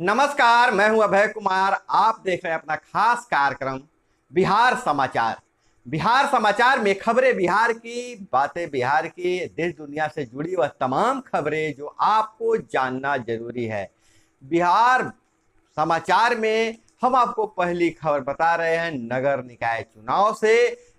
नमस्कार, मैं हूं अभय कुमार। आप देख रहे हैं अपना खास कार्यक्रम बिहार समाचार। बिहार समाचार में खबरें बिहार की, बातें बिहार की, देश दुनिया से जुड़ी वह तमाम खबरें जो आपको जानना जरूरी है। बिहार समाचार में हम आपको पहली खबर बता रहे हैं नगर निकाय चुनाव से।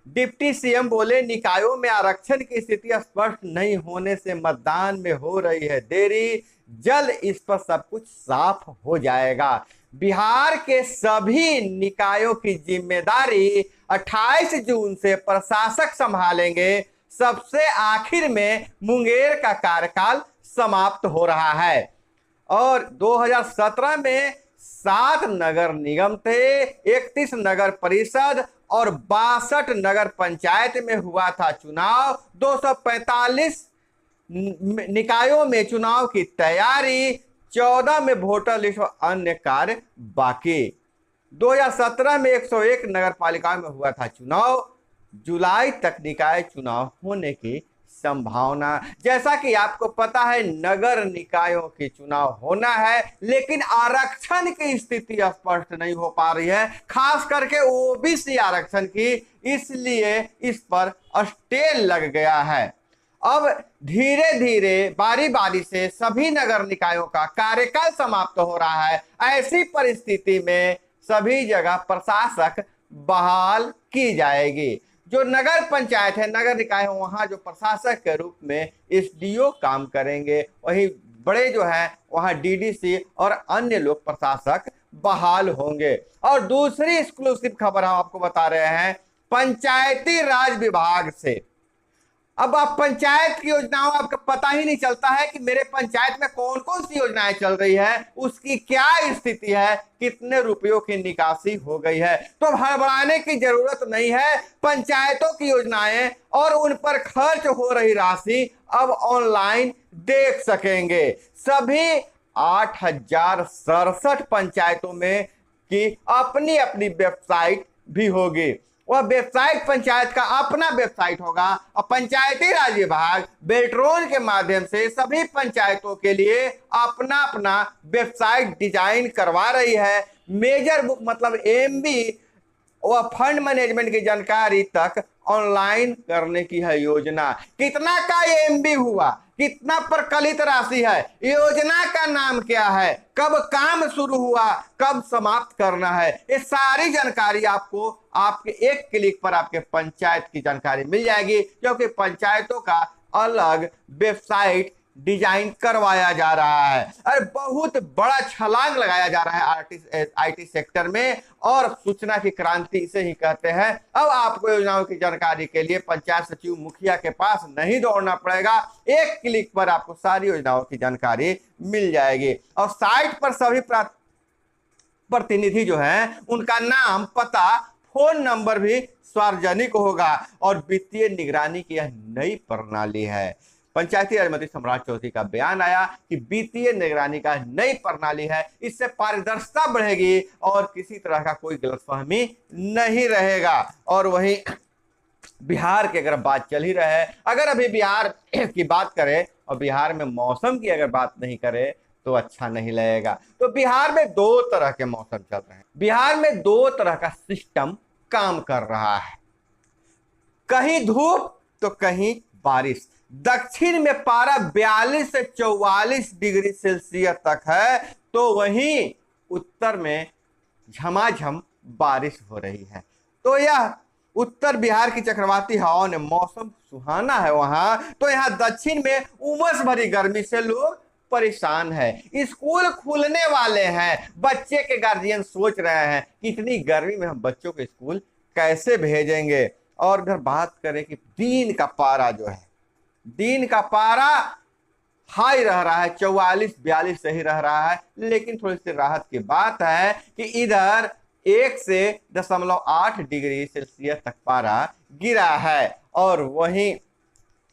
डिप्टी सीएम बोले निकायों में आरक्षण की स्थिति स्पष्ट नहीं होने से मतदान में हो रही है देरी, जल्द इस पर सब कुछ साफ हो जाएगा। बिहार के सभी निकायों की जिम्मेदारी 28 जून से प्रशासक संभालेंगे। सबसे आखिर में मुंगेर का कार्यकाल समाप्त हो रहा है और 2017 में 7 नगर निगम थे, 31 नगर परिषद और 62 नगर पंचायत में हुआ था चुनाव। 245 निकायों में चुनाव की तैयारी, 14 में वोटर लिस्ट और अन्य कार्य बाकी। 2017 में 101 नगर पालिकाओं में हुआ था चुनाव। जुलाई तक निकाय चुनाव होने की संभावना। जैसा कि आपको पता है नगर निकायों की चुनाव होना है, लेकिन आरक्षण की स्थिति स्पष्ट नहीं हो पा रही है, खास करके ओबीसी आरक्षण की, इसलिए इस पर स्टे लग गया है। अब धीरे धीरे बारी बारी से सभी नगर निकायों का कार्यकाल समाप्त हो रहा है। ऐसी परिस्थिति में सभी जगह प्रशासक बहाल की जाएगी। जो नगर पंचायत है, नगर निकाय है, वहां जो प्रशासक के रूप में एसडीओ काम करेंगे, वही बड़े जो है वहां डीडीसी और अन्य लोग प्रशासक बहाल होंगे। और दूसरी एक्सक्लूसिव खबर हम आपको बता रहे हैं पंचायती राज विभाग से। अब आप पंचायत की योजनाओं आपको पता ही नहीं चलता है कि मेरे पंचायत में कौन कौन सी योजनाएं चल रही है, उसकी क्या स्थिति है, कितने रुपयों की निकासी हो गई है। तो हड़बड़ाने की जरूरत नहीं है। पंचायतों की योजनाएं और उन पर खर्च हो रही राशि अब ऑनलाइन देख सकेंगे। सभी 8067 पंचायतों में की अपनी अपनी वेबसाइट भी होगी। वह वेबसाइट पंचायत का अपना वेबसाइट होगा और पंचायती राज विभाग बेल्ट्रॉन के माध्यम से सभी पंचायतों के लिए अपना अपना वेबसाइट डिजाइन करवा रही है। मेजर बुक मतलब एमबी व फंड मैनेजमेंट की जानकारी तक ऑनलाइन करने की है योजना। कितना का एमबी हुआ, कितना प्रकलित राशि है, योजना का नाम क्या है, कब काम शुरू हुआ, कब समाप्त करना है, ये सारी जानकारी आपको आपके एक क्लिक पर आपके पंचायत की जानकारी मिल जाएगी, क्योंकि पंचायतों का अलग वेबसाइट डिजाइन करवाया जा रहा है। अरे बहुत बड़ा छलांग लगाया जा रहा है आईटी सेक्टर में, और सूचना की क्रांति इसे ही कहते हैं। अब आपको योजनाओं की जानकारी के लिए पंचायत सचिव मुखिया के पास नहीं दौड़ना पड़ेगा, एक क्लिक पर आपको सारी योजनाओं की जानकारी मिल जाएगी। और साइट पर सभी प्रतिनिधि जो है उनका नाम, पता, फोन नंबर भी सार्वजनिक होगा। और वित्तीय निगरानी की यह नई प्रणाली है। पंचायती राज मंत्री सम्राट चौधरी का बयान आया कि वित्तीय निगरानी का नई प्रणाली है, इससे पारदर्शिता बढ़ेगी और किसी तरह का कोई गलतफहमी नहीं रहेगा। और वहीं बिहार की अगर बात चल ही रहे, अगर अभी बिहार की बात करें और बिहार में मौसम की अगर बात नहीं करें तो अच्छा नहीं लगेगा। तो बिहार में 2 तरह के मौसम चल रहे हैं। बिहार में 2 तरह का सिस्टम काम कर रहा है, कहीं धूप तो कहीं बारिश। दक्षिण में पारा 42 से 44 डिग्री सेल्सियस तक है, तो वहीं उत्तर में झमाझम बारिश हो रही है। तो यह उत्तर बिहार की चक्रवाती हवाओं ने मौसम सुहाना है वहां। तो यहाँ दक्षिण में उमस भरी गर्मी से लोग परेशान है। स्कूल खुलने वाले हैं, बच्चे के गार्जियन सोच रहे हैं कि इतनी गर्मी में हम बच्चों को स्कूल कैसे भेजेंगे। और अगर बात करें कि दिन का पारा जो है, दिन का पारा हाई रह रहा है, 44-42 सही रह रहा है, लेकिन थोड़ी सी राहत की बात है कि इधर 1 से 0.8 डिग्री सेल्सियस तक पारा गिरा है। और वहीं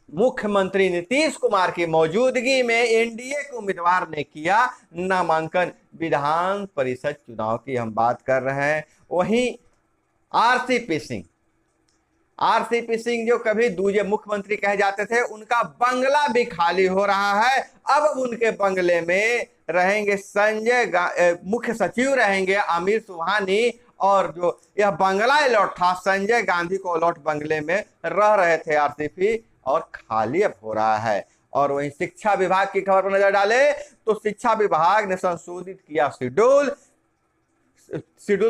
मुख्यमंत्री नीतीश कुमार की मौजूदगी में एनडीए के उम्मीदवार ने किया नामांकन। विधान परिषद चुनाव की हम बात कर रहे हैं। वहीं आरसीपी सिंह आरसीपी सिंह जो कभी दूजे मुख्यमंत्री कहे जाते थे, उनका बंगला भी खाली हो रहा है। अब उनके बंगले में रहेंगे मुख्य सचिव रहेंगे आमिर सुबहानी, और जो यह बंगला अलॉट था संजय गांधी को अलॉट बंगले में रह रहे थे आरसीपी, और खाली अब हो रहा है। और वहीं शिक्षा विभाग की खबर पर नजर डाले तो शिक्षा विभाग ने संशोधित किया शेड्यूल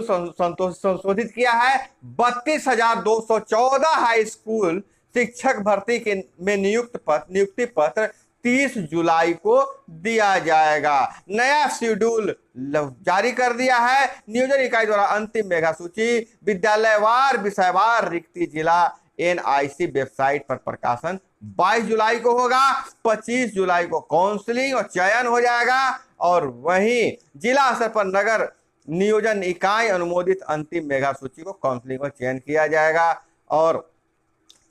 संशोधित किया है। 32,214 हाई स्कूल शिक्षक भर्ती के में नियुक्ति पत्र 30 जुलाई को दिया जाएगा। नया शेड्यूल जारी कर दिया है। नियोजन इकाई द्वारा अंतिम मेगा सूची विद्यालयवार विषयवार रिक्ति जिला एनआईसी वेबसाइट पर प्रकाशन 22 जुलाई को होगा। 25 जुलाई को काउंसलिंग और चयन हो जाएगा, और वहीं जिला स्तर पर नगर नियोजन इकाई अनुमोदित अंतिम मेगा सूची को काउंसलिंग और चयन किया जाएगा। और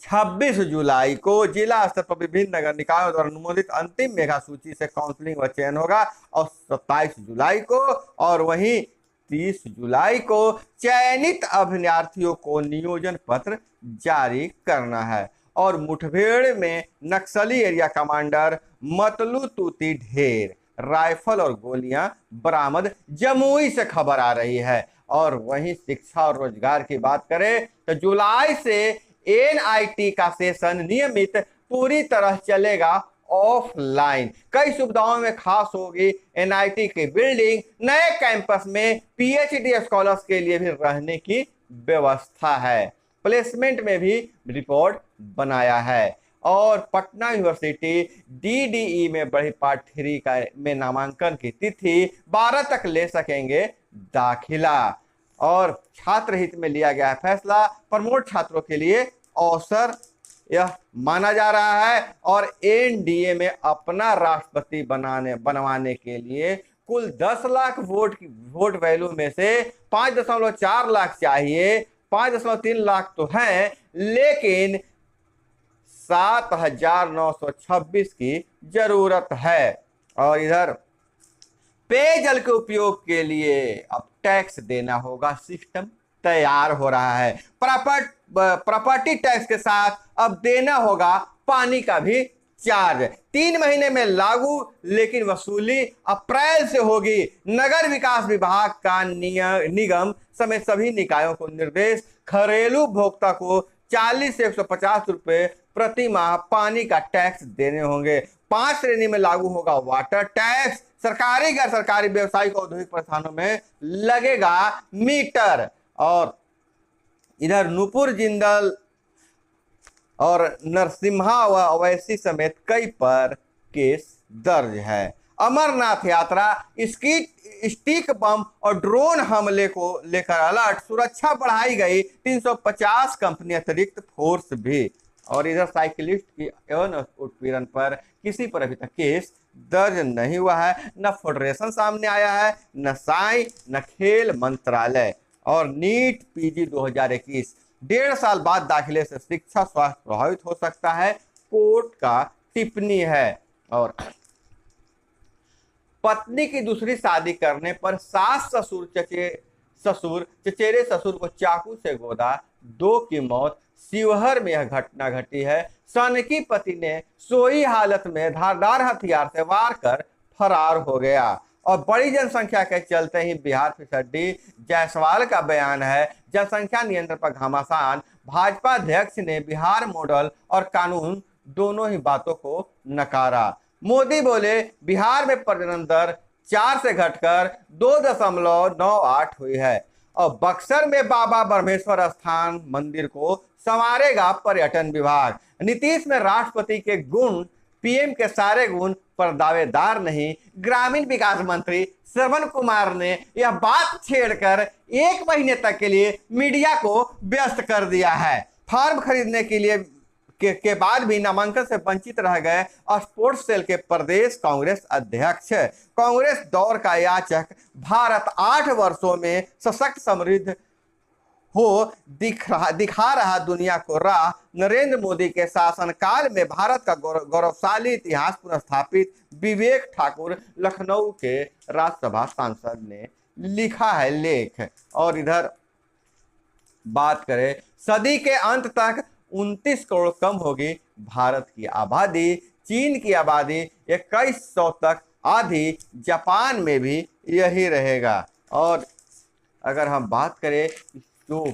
26 जुलाई को जिला स्तर पर विभिन्न नगर निकायों द्वारा अनुमोदित अंतिम मेगा सूची से काउंसलिंग व चयन होगा, और 27 जुलाई को और वहीं 30 जुलाई को चयनित अभ्यर्थियों को नियोजन पत्र जारी करना है। और मुठभेड़ में नक्सली एरिया कमांडर मतलू तूती ढेर, राइफल और गोलियां बरामद, जमुई से खबर आ रही है। और वहीं शिक्षा और रोजगार की बात करें तो जुलाई से एनआईटी का सेशन नियमित पूरी तरह चलेगा ऑफलाइन। कई सुविधाओं में खास होगी एनआईटी की बिल्डिंग, नए कैंपस में पीएचडी स्कॉलर्स के लिए भी रहने की व्यवस्था है। प्लेसमेंट में भी रिपोर्ट बनाया है। और पटना यूनिवर्सिटी डीडीई में बढ़ी पार्ट 3 का में नामांकन की तिथि 12 तक ले सकेंगे दाखिला। और छात्र हित में लिया गया है फैसला, प्रमोट छात्रों के लिए अवसर यह माना जा रहा है। और एनडीए में अपना राष्ट्रपति बनवाने के लिए कुल 10 लाख वोट वैल्यू में से 5.4 लाख चाहिए। 5.3 लाख तो हैं, लेकिन 7,926 की जरूरत है। और इधर पेयजल के उपयोग के लिए अब टैक्स देना होगा, सिस्टम तैयार हो रहा है। प्रॉपर्टी टैक्स के साथ अब देना होगा पानी का भी चार्ज। 3 महीने में लागू, लेकिन वसूली अप्रैल से होगी। नगर विकास विभाग का निगम समेत सभी निकायों को निर्देश, घरेलू उपभोक्ता को 40 से 150 रुपए प्रति माह पानी का टैक्स देने होंगे। 5 श्रेणी में लागू होगा वाटर टैक्स। सरकारी गैर सरकारी व्यवसायिक औद्योगिक प्रतिष्ठानों में लगेगा मीटर। और इधर नुपुर जिंदल और नरसिम्हा व अवैसी समेत कई पर केस दर्ज है। अमरनाथ यात्रा स्टिक बम और ड्रोन हमले को लेकर अलर्ट, सुरक्षा बढ़ाई गई। 350 कंपनी अतिरिक्त फोर्स भी। और इधर साइकिलिस्ट की यौन उत्पीड़न पर किसी पर अभी तक केस दर्ज नहीं हुआ है। न फेडरेशन सामने आया है, न साई, न खेल मंत्रालय। और नीट पीजी 2021 1.5 साल बाद दाखिले से शिक्षा स्वास्थ्य प्रभावित हो सकता है, कोर्ट का टिप्पणी है। और पत्नी की दूसरी शादी करने पर सास चचेरे ससुर को चाकू से गोदा, 2 की मौत। शिवहर में यह घटना घटी है। सनकी पति ने सोई हालत में धारदार हथियार से वार कर फरार हो गया। और बड़ी जनसंख्या के चलते ही बिहार फिसड्डी, जायसवाल का बयान है। जनसंख्या नियंत्रण पर घमासान, भाजपा अध्यक्ष ने बिहार मॉडल और कानून दोनों ही बातों को नकारा। मोदी बोले बिहार में प्रजनन दर 4 से घटकर 2.98 हुई है। और बक्सर में बाबा ब्रह्मेश्वर स्थान मंदिर को संवारेगा पर्यटन विभाग। नीतीश में राष्ट्रपति के गुण, पीएम के सारे गुण पर दावेदार नहीं। ग्रामीण विकास मंत्री श्रवण कुमार ने यह बात छेड़कर 1 महीने तक के लिए मीडिया को व्यस्त कर दिया है। फार्म खरीदने के लिए के बाद भी नामांकन से वंचित रह गए स्पोर्ट्स सेल के प्रदेश कांग्रेस अध्यक्ष। कांग्रेस दौर का याचक, भारत 8 वर्षों में सशक्त समृद्ध हो दिखा रहा दुनिया को राह। नरेंद्र मोदी के शासनकाल में भारत का गौरवशाली इतिहास पुनर्स्थापित, विवेक ठाकुर लखनऊ के राज्यसभा सांसद ने लिखा है लेख। और इधर बात करें सदी के अंत तक 29 करोड़ कम होगी भारत की आबादी। चीन की आबादी 2100 तक, आधी जापान में भी यही रहेगा। और अगर हम बात करें जो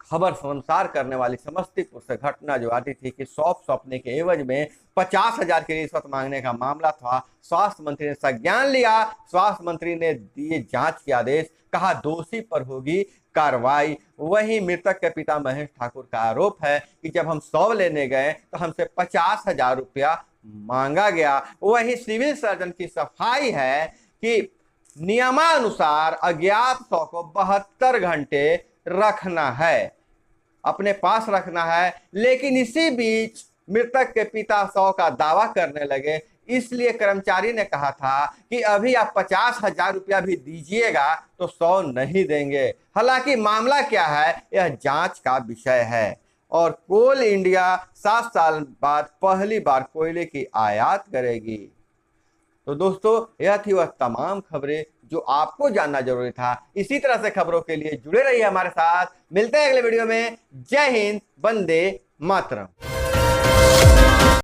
खबर शर्मसार करने वाली समस्तीपुर से घटना जो आती थी कि सौंप सौंपने के एवज में 50,000 की रिश्वत मांगने का मामला था, स्वास्थ्य मंत्री ने संज्ञान लिया। स्वास्थ्य मंत्री ने दिए जांच के आदेश, कहा दोषी पर होगी कार्रवाई। वहीं मृतक के पिता महेश ठाकुर का आरोप है कि जब हम 100 लेने गए तो हमसे 50,000 रुपया मांगा गया। वहीं सिविल सर्जन की सफाई है कि नियमानुसार अज्ञात 100 को 72 घंटे रखना है, अपने पास रखना है। लेकिन इसी बीच मृतक के पिता 100 का दावा करने लगे, इसलिए कर्मचारी ने कहा था कि अभी आप 50,000 रुपया भी दीजिएगा तो 100 नहीं देंगे। हालांकि मामला क्या है यह जांच का विषय है। और कोल इंडिया 7 साल बाद पहली बार कोयले की आयात करेगी। तो दोस्तों यह थी वह तमाम खबरें जो आपको जानना जरूरी था। इसी तरह से खबरों के लिए जुड़े रहिए हमारे साथ। मिलते हैं अगले वीडियो में। जय हिंद, वंदे मातरम।